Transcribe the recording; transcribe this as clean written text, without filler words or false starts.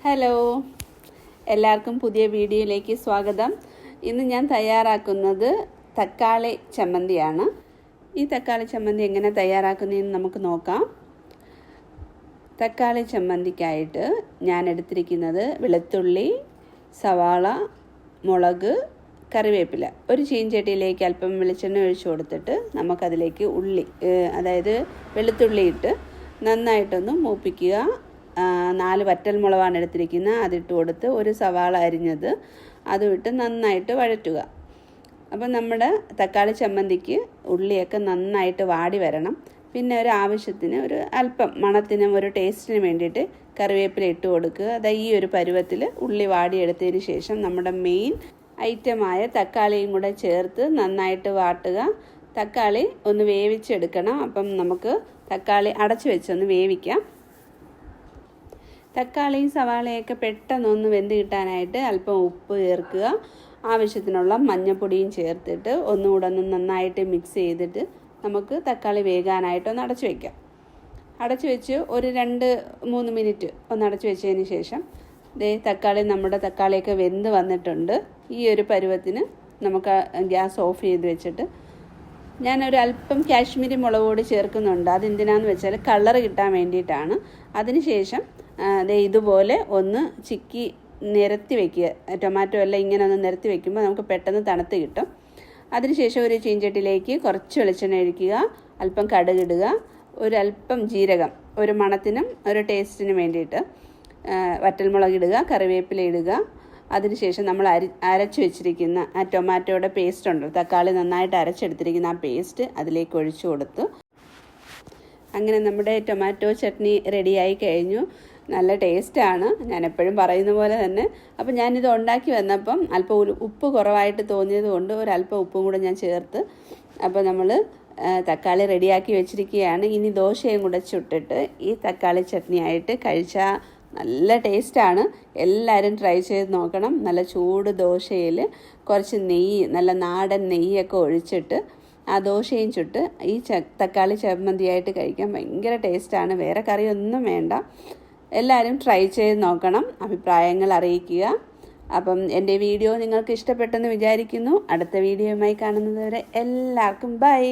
Hello, എല്ലാവർക്കും പുതിയ വീഡിയോയിലേക്ക് സ്വാഗതം. ഇന്ന് ഞാൻ തയ്യാറാക്കുന്നത് തക്കാളി ചമ്മന്തിയാണ്. ഈ തക്കാളി ചമ്മന്തി എങ്ങനെ തയ്യാറാക്കുന്നതെന്ന് നമുക്ക് നോക്കാം. തക്കാളി ചമ്മന്തിക്കായിട്ട് ഞാൻ എടുത്തിരിക്കുന്നത് വെളുത്തുള്ളി, സവാള, മുളക്, കറിവേപ്പില. ഒരു ചീൻചട്ടിയിലേക്ക് അല്പം വെളിച്ചെണ്ണ ഒഴിച്ചു കൊടുത്തിട്ട് നമുക്കതിലേക്ക് അതായത് വെളുത്തുള്ളി ഇട്ട് നന്നായിട്ടൊന്ന് മൂപ്പിക്കുക. 4 വറ്റൽമുളകാണ് എടുത്തിരിക്കുന്നത്, അതിട്ട് കൊടുത്ത് ഒരു സവാള അരിഞ്ഞത് അതും ഇട്ട് നന്നായിട്ട് വഴറ്റുക. അപ്പം നമ്മുടെ തക്കാളി ചമ്മന്തിക്ക് ഉള്ളിയൊക്കെ നന്നായിട്ട് വാടി വരണം. പിന്നെ ഒരു ആവശ്യത്തിന് ഒരു അല്പം മണത്തിനും ഒരു ടേസ്റ്റിന് വേണ്ടിയിട്ട് കറിവേപ്പില ഇട്ട് കൊടുക്കുക. അതായത് ഈ ഒരു പരുവത്തിൽ ഉള്ളി വാടിയെടുത്തതിന് ശേഷം നമ്മുടെ മെയിൻ ഐറ്റമായ തക്കാളിയും കൂടെ ചേർത്ത് നന്നായിട്ട് വാട്ടുക. തക്കാളി ഒന്ന് വേവിച്ചെടുക്കണം. അപ്പം നമുക്ക് തക്കാളി അടച്ചു വെച്ചൊന്ന് വേവിക്കാം. തക്കാളിയും സവാളയൊക്കെ പെട്ടെന്നൊന്ന് വെന്ത് കിട്ടാനായിട്ട് അല്പം ഉപ്പ് ചേർക്കുക. ആവശ്യത്തിനുള്ള മഞ്ഞൾപ്പൊടിയും ചേർത്തിട്ട് ഒന്നുകൂടെ ഒന്ന് നന്നായിട്ട് മിക്സ് ചെയ്തിട്ട് നമുക്ക് തക്കാളി വേകാനായിട്ടൊന്ന് അടച്ചു വയ്ക്കാം. അടച്ചു വെച്ച് ഒരു 2-3 മിനിറ്റ് ഒന്ന് അടച്ചു വെച്ചതിന് ശേഷം നമ്മുടെ തക്കാളിയൊക്കെ വെന്ത് വന്നിട്ടുണ്ട്. ഈ ഒരു പരുവത്തിന് നമുക്ക് ഗ്യാസ് ഓഫ് ചെയ്ത് വെച്ചിട്ട് ഞാനൊരു അല്പം കാശ്മീരി മുളക് പൊടി ചേർക്കുന്നുണ്ട്. അതെന്തിനാന്ന് വെച്ചാൽ കളർ കിട്ടാൻ വേണ്ടിയിട്ടാണ്. അതിനുശേഷം ഇതുപോലെ ഒന്ന് ചിക്കി നിരത്തി വയ്ക്കുക. ടൊമാറ്റോ എല്ലാം ഇങ്ങനെ ഒന്ന് നിരത്തി വയ്ക്കുമ്പോൾ നമുക്ക് പെട്ടെന്ന് തണുത്ത് കിട്ടും. അതിനുശേഷം ഒരു ചീഞ്ചട്ടിയിലേക്ക് കുറച്ച് വെളിച്ചെണ്ണ ഒഴിക്കുക, അല്പം കടുകിടുക, ഒരല്പം ജീരകം ഒരു മണത്തിനും ഒരു ടേസ്റ്റിനും വേണ്ടിയിട്ട്, വറ്റൽമുളക് ഇടുക, കറിവേപ്പില ഇടുക. അതിനുശേഷം നമ്മൾ അരച്ചു വെച്ചിരിക്കുന്ന ആ ടൊമാറ്റോയുടെ പേസ്റ്റ് ഉണ്ടല്ലോ, തക്കാളി നന്നായിട്ട് അരച്ചെടുത്തിരിക്കുന്ന ആ പേസ്റ്റ് അതിലേക്ക് ഒഴിച്ചു കൊടുത്തു. അങ്ങനെ നമ്മുടെ ടൊമാറ്റോ ചട്നി റെഡിയായി കഴിഞ്ഞു. നല്ല ടേസ്റ്റാണ്, ഞാൻ എപ്പോഴും പറയുന്ന പോലെ തന്നെ. അപ്പം ഞാനിത് ഉണ്ടാക്കി വന്നപ്പം അല്പം ഉപ്പ് കുറവായിട്ട് തോന്നിയത് കൊണ്ട് ഒരല്പം ഉപ്പും കൂടെ ഞാൻ ചേർത്ത്. അപ്പോൾ നമ്മൾ തക്കാളി റെഡിയാക്കി വെച്ചിരിക്കുകയാണ്. ഇനി ദോശയും കൂടെ ചുട്ടിട്ട് ഈ തക്കാളി ചട്നി ആയിട്ട് കഴിച്ചാൽ നല്ല ടേസ്റ്റാണ്. എല്ലാവരും ട്രൈ ചെയ്ത് നോക്കണം. നല്ല ചൂട് ദോശയിൽ കുറച്ച് നെയ്യ്, നല്ല നാടൻ നെയ്യൊക്കെ ഒഴിച്ചിട്ട് ആ ദോശയും ചുട്ട് ഈ തക്കാളി ചമ്മന്തിയായിട്ട് കഴിക്കാൻ ഭയങ്കര ടേസ്റ്റാണ്. വേറെ കറിയൊന്നും വേണ്ട. എല്ലാവരും ട്രൈ ചെയ്ത് നോക്കണം, അഭിപ്രായങ്ങൾ അറിയിക്കുക. അപ്പം എൻ്റെ വീഡിയോ നിങ്ങൾക്ക് ഇഷ്ടപ്പെട്ടെന്ന് വിചാരിക്കുന്നു. അടുത്ത വീഡിയോയുമായി കാണുന്നത് വരെ എല്ലാവർക്കും ബൈ.